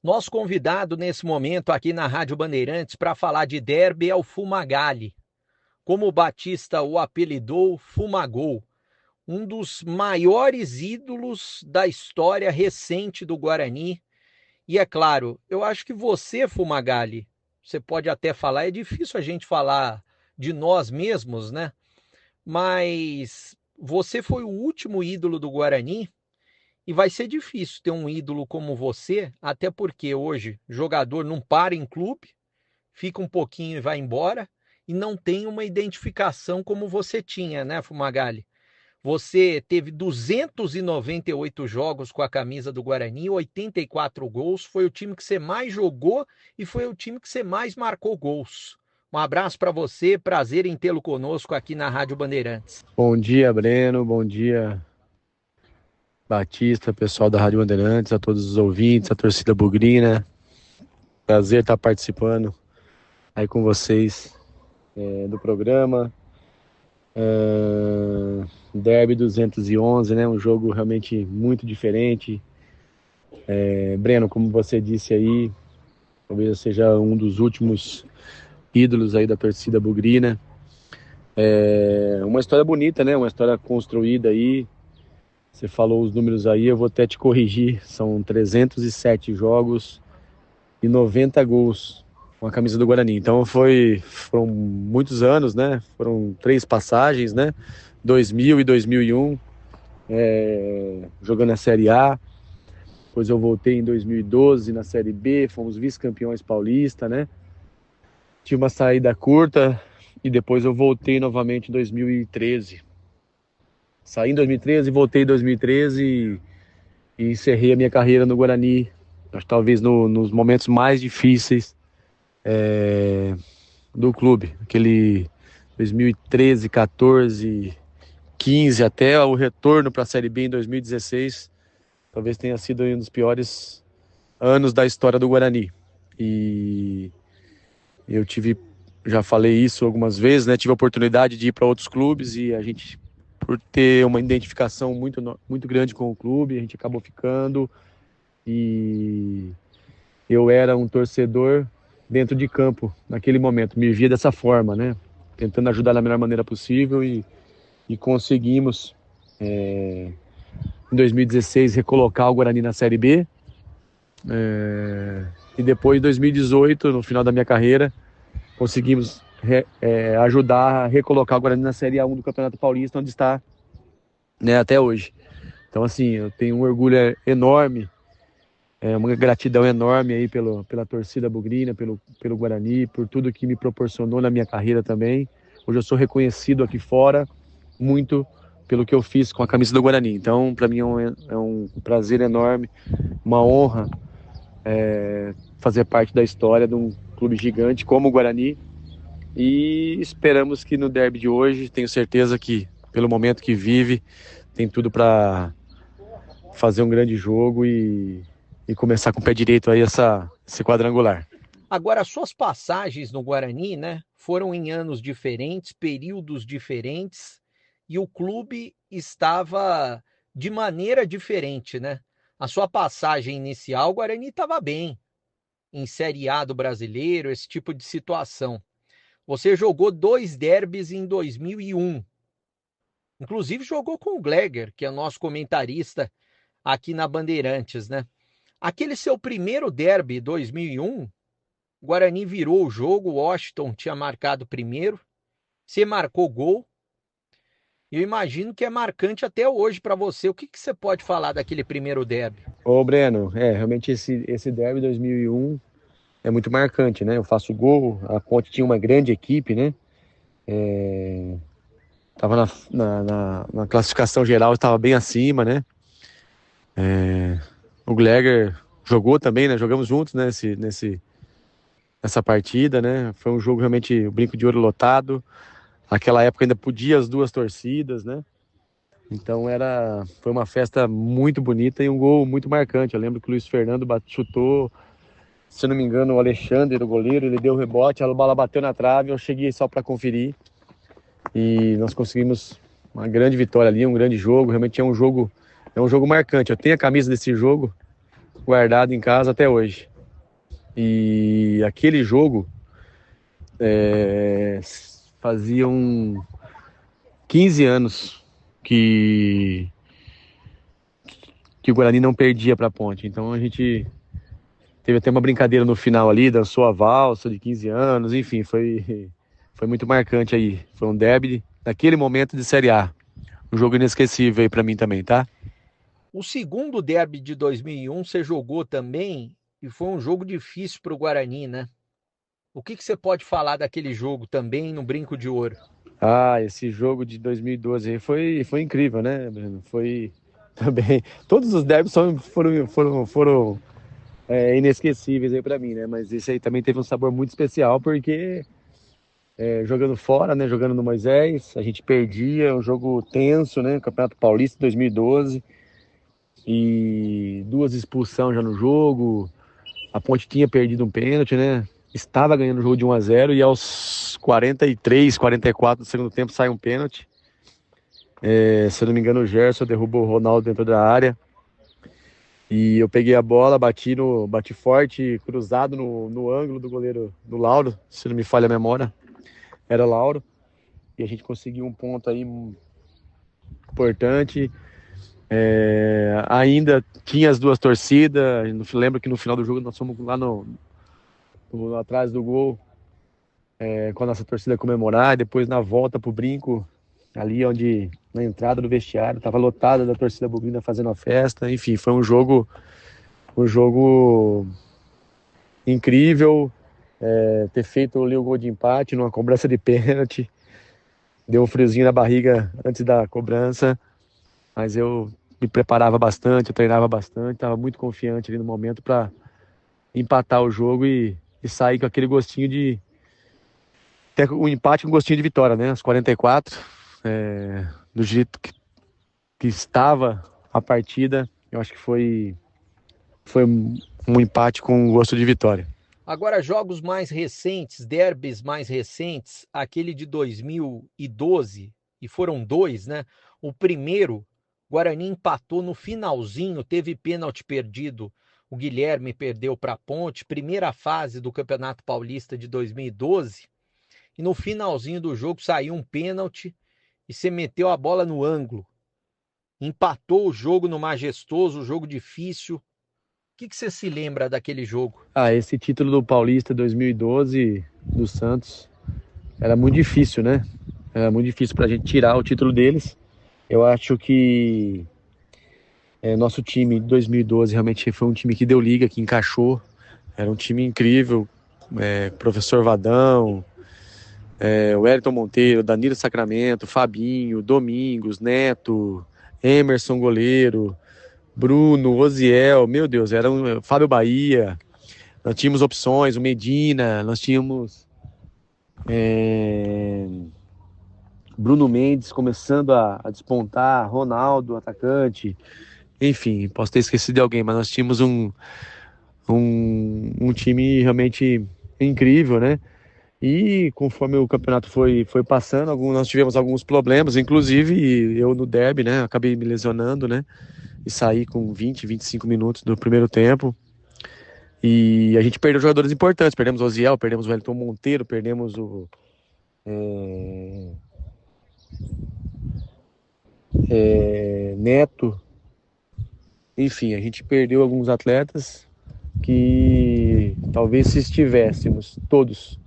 Nosso convidado nesse momento aqui na Rádio Bandeirantes para falar de derby é o Fumagalli. Como o Batista o apelidou, Fumagol, um dos maiores ídolos da história recente do Guarani. E é claro, eu acho que você, Fumagalli, você pode até falar, é difícil a gente falar de nós mesmos, né? Mas você foi o último ídolo do Guarani e vai ser difícil ter um ídolo como você, até porque hoje jogador não para em clube, fica um pouquinho e vai embora, e não tem uma identificação como você tinha, né, Fumagalli? Você teve 298 jogos com a camisa do Guarani, 84 gols, foi o time que você mais jogou e foi o time que você mais marcou gols. Um abraço para você, prazer em tê-lo conosco aqui na Rádio Bandeirantes. Bom dia, Breno. Bom dia, Batista, pessoal da Rádio Bandeirantes, a todos os ouvintes, a torcida bugrina. Prazer estar participando aí com vocês do programa. Derby 211, né? Um jogo realmente muito diferente. Breno, como você disse aí, talvez eu seja um dos últimos ídolos aí da torcida bugrina. Uma história bonita, né? Uma história construída aí. Você falou os números aí, eu vou até te corrigir. São 307 jogos e 90 gols com a camisa do Guarani. Então foram muitos anos, né? Foram 3 passagens, né? 2000 e 2001, jogando a Série A. Depois eu voltei em 2012 na Série B, fomos vice-campeões paulista, né? Tive uma saída curta e depois eu voltei novamente em 2013. Saí em 2013, voltei em 2013 e encerrei a minha carreira no Guarani. Acho que talvez nos momentos mais difíceis do clube. Aquele 2013, 14, 15 até o retorno para a Série B em 2016. Talvez tenha sido um dos piores anos da história do Guarani. E eu já falei isso algumas vezes, né? Tive a oportunidade de ir para outros clubes e a gente, por ter uma identificação muito grande com o clube, a gente acabou ficando. E eu era um torcedor dentro de campo naquele momento, me via dessa forma, né? Tentando ajudar da melhor maneira possível e conseguimos, em 2016, recolocar o Guarani na Série B. E depois, em 2018, no final da minha carreira, conseguimos ajudar a recolocar o Guarani na Série A1 do Campeonato Paulista, onde está, né, até hoje. Então, assim, eu tenho um orgulho enorme, uma gratidão enorme aí pela torcida bugrina, pelo Guarani, por tudo que me proporcionou na minha carreira também. Hoje eu sou reconhecido aqui fora muito pelo que eu fiz com a camisa do Guarani. Então, para mim é um prazer enorme, uma honra fazer parte da história de um clube gigante como o Guarani. E esperamos que no derby de hoje, tenho certeza que, pelo momento que vive, tem tudo para fazer um grande jogo e começar com o pé direito aí esse quadrangular. Agora, suas passagens no Guarani, né, foram em anos diferentes, períodos diferentes, e o clube estava de maneira diferente, né? A sua passagem inicial, o Guarani estava bem, em Série A do Brasileiro, esse tipo de situação. Você jogou 2 derbys em 2001. Inclusive jogou com o Gleger, que é nosso comentarista aqui na Bandeirantes, né? Aquele seu primeiro derby, 2001, o Guarani virou o jogo, o Washington tinha marcado primeiro, você marcou gol. Eu imagino que é marcante até hoje para você. O que você pode falar daquele primeiro derby? Ô Breno, realmente esse derby 2001 é muito marcante, né? Eu faço gol, a Ponte tinha uma grande equipe, né? Tava na classificação geral, estava bem acima, né? O Gleger jogou também, né? Jogamos juntos, né? Nessa partida, né? Foi um jogo realmente, o brinco de ouro lotado. Naquela época ainda podia as duas torcidas, né? Então foi uma festa muito bonita e um gol muito marcante. Eu lembro que o Luiz Fernando chutou, se não me engano, o Alexandre, o goleiro, ele deu o rebote, a bola bateu na trave, eu cheguei só para conferir e nós conseguimos uma grande vitória ali, um grande jogo. Realmente é um jogo marcante. Eu tenho a camisa desse jogo guardada em casa até hoje. E aquele jogo faziam 15 anos que, que o Guarani não perdia para a Ponte. Então a gente teve até uma brincadeira no final ali, dançou a valsa de 15 anos, enfim, foi muito marcante aí. Foi um derby naquele momento de Série A. Um jogo inesquecível aí para mim também, tá? O segundo derby de 2001 você jogou também e foi um jogo difícil para o Guarani, né? O que você pode falar daquele jogo também no Brinco de Ouro? Ah, esse jogo de 2012 aí foi incrível, né, Breno? Foi também. Todos os derbys foram inesquecíveis aí pra mim, né? Mas esse aí também teve um sabor muito especial porque jogando fora, né? Jogando no Moisés, a gente perdia, um jogo tenso, né? Campeonato Paulista 2012 e duas expulsões já no jogo. A Ponte tinha perdido um pênalti, né? Estava ganhando o jogo de 1-0 e aos 43, 44 do segundo tempo sai um pênalti. Se eu não me engano, o Gerson derrubou o Ronaldo dentro da área. E eu peguei a bola, bati forte, cruzado no ângulo do goleiro do Lauro, se não me falha a memória, era Lauro. E a gente conseguiu um ponto aí importante. Ainda tinha as duas torcidas. Lembro que no final do jogo nós fomos lá atrás do gol, com a nossa torcida comemorar. E depois na volta pro brinco, ali onde na entrada do vestiário, estava lotada da torcida bugrina fazendo a festa. Enfim, foi um jogo incrível. Ter feito ali o gol de empate numa cobrança de pênalti. Deu um friozinho na barriga antes da cobrança, mas eu me preparava bastante, eu treinava bastante, estava muito confiante ali no momento para empatar o jogo e sair com aquele gostinho de ter o empate com gostinho de vitória, né? Aos 44, do jeito que estava a partida, eu acho que foi um empate com gosto de vitória. Agora, jogos mais recentes, derbys mais recentes, aquele de 2012, e foram dois, né? O primeiro, Guarani empatou no finalzinho, teve pênalti perdido. O Guilherme perdeu para a Ponte, primeira fase do Campeonato Paulista de 2012. E no finalzinho do jogo saiu um pênalti e você meteu a bola no ângulo. Empatou o jogo no Majestoso, jogo difícil. O que você se lembra daquele jogo? Esse título do Paulista 2012 do Santos era muito difícil, né? Era muito difícil para a gente tirar o título deles. Eu acho que nosso time de 2012 realmente foi um time que deu liga, que encaixou. Era um time incrível. Professor Vadão, o Wellington Monteiro, Danilo Sacramento, Fabinho, Domingos, Neto, Emerson goleiro, Bruno, Osiel, meu Deus, era Fábio Bahia. Nós tínhamos opções, o Medina, nós tínhamos Bruno Mendes começando a despontar, Ronaldo, atacante. Enfim, posso ter esquecido de alguém, mas nós tínhamos um time realmente incrível, né? E conforme o campeonato foi passando, nós tivemos alguns problemas, inclusive eu no derby, né? Acabei me lesionando, né? E saí com 20, 25 minutos do primeiro tempo. E a gente perdeu jogadores importantes. Perdemos o Osiel, perdemos o Wellington Monteiro, perdemos o Neto. Enfim, a gente perdeu alguns atletas que talvez se estivéssemos todos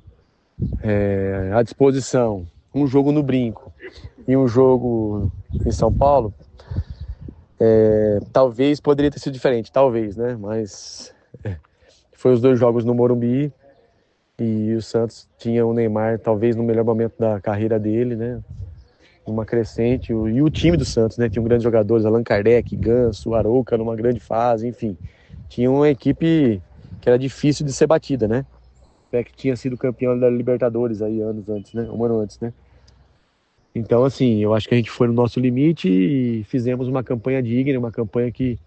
à disposição, um jogo no Brinco e um jogo em São Paulo, talvez poderia ter sido diferente, talvez, né? Mas foi os dois jogos no Morumbi e o Santos tinha o Neymar talvez no melhor momento da carreira dele, né? Uma crescente, e o time do Santos, né? Tinha grandes jogadores, Allan Kardec, Ganso, Arouca numa grande fase, enfim. Tinha uma equipe que era difícil de ser batida, né? Até que tinha sido campeão da Libertadores aí anos antes, né? Um ano antes, né? Então, assim, eu acho que a gente foi no nosso limite e fizemos uma campanha digna, uma campanha que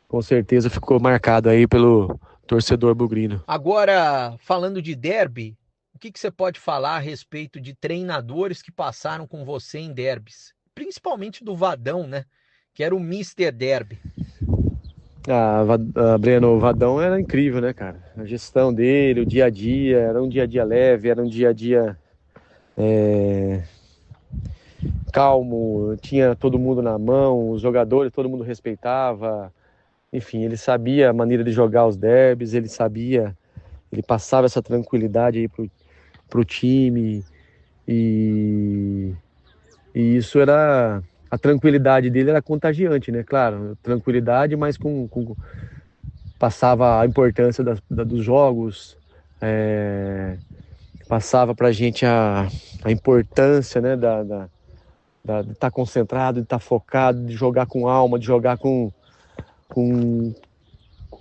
com certeza ficou marcada aí pelo torcedor bugrino. Agora, falando de derby, o que você pode falar a respeito de treinadores que passaram com você em derbys? Principalmente do Vadão, né? Que era o Mister Derby. Breno, o Vadão era incrível, né, cara? A gestão dele, o dia a dia, era um dia a dia leve, era um dia a dia calmo, tinha todo mundo na mão, os jogadores, todo mundo respeitava. Enfim, ele sabia a maneira de jogar os derbys, ele passava essa tranquilidade aí pro time e, e isso era, a tranquilidade dele era contagiante, né? Claro, tranquilidade, mas passava a importância dos jogos, passava pra gente a importância, né, de estar concentrado, de estar focado, de jogar com alma, de jogar com o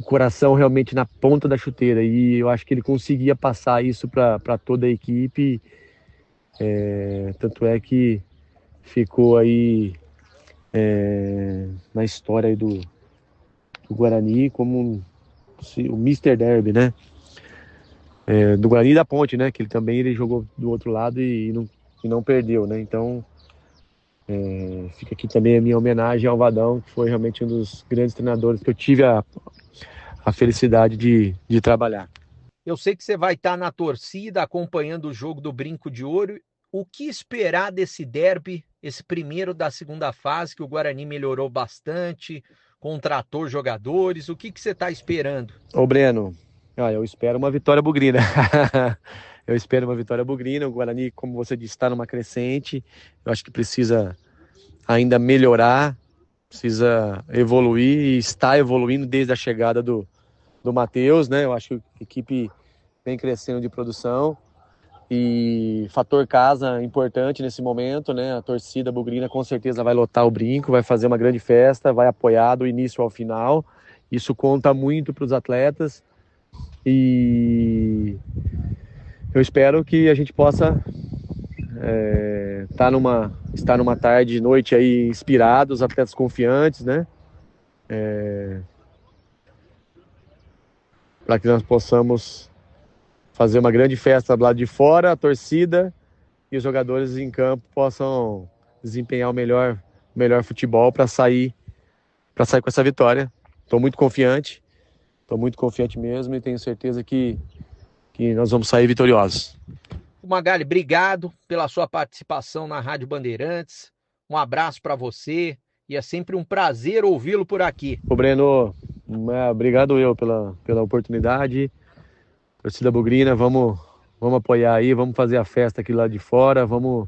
coração realmente na ponta da chuteira. E eu acho que ele conseguia passar isso para toda a equipe. Tanto é que ficou aí na história aí do Guarani como o Mister Derby, né? Do Guarani da Ponte, né? Que ele jogou do outro lado e não perdeu, né? Então fica aqui também a minha homenagem ao Vadão, que foi realmente um dos grandes treinadores que eu tive a felicidade de trabalhar. Eu sei que você vai estar na torcida acompanhando o jogo do Brinco de Ouro. O que esperar desse derby, esse primeiro da segunda fase, que o Guarani melhorou bastante, contratou jogadores? O que você está esperando? Ô Breno, eu espero uma vitória bugrina. Eu espero uma vitória bugrina. O Guarani, como você disse, está numa crescente. Eu acho que precisa ainda melhorar, precisa evoluir e está evoluindo desde a chegada do Matheus, né? Eu acho que a equipe vem crescendo de produção e fator casa importante nesse momento, né? A torcida bugrina com certeza vai lotar o Brinco, vai fazer uma grande festa, vai apoiar do início ao final. Isso conta muito para os atletas e eu espero que a gente possa estar numa tarde, noite aí inspirados, atletas confiantes, né? Para que nós possamos fazer uma grande festa do lado de fora, a torcida e os jogadores em campo possam desempenhar o melhor futebol para sair com essa vitória. Estou muito confiante mesmo e tenho certeza que nós vamos sair vitoriosos. Fumagalli, obrigado pela sua participação na Rádio Bandeirantes. Um abraço para você e é sempre um prazer ouvi-lo por aqui. Ô Breno, obrigado pela oportunidade. Torcida bugrina, vamos apoiar aí, vamos fazer a festa aqui lá de fora, vamos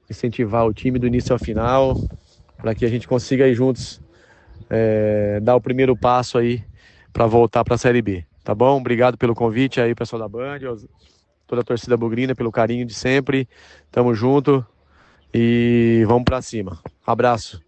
incentivar o time do início ao final, para que a gente consiga aí juntos dar o primeiro passo aí para voltar para a Série B, tá bom? Obrigado pelo convite aí, pessoal da Band, toda a torcida bugrina, pelo carinho de sempre. Tamo junto e vamos para cima. Abraço.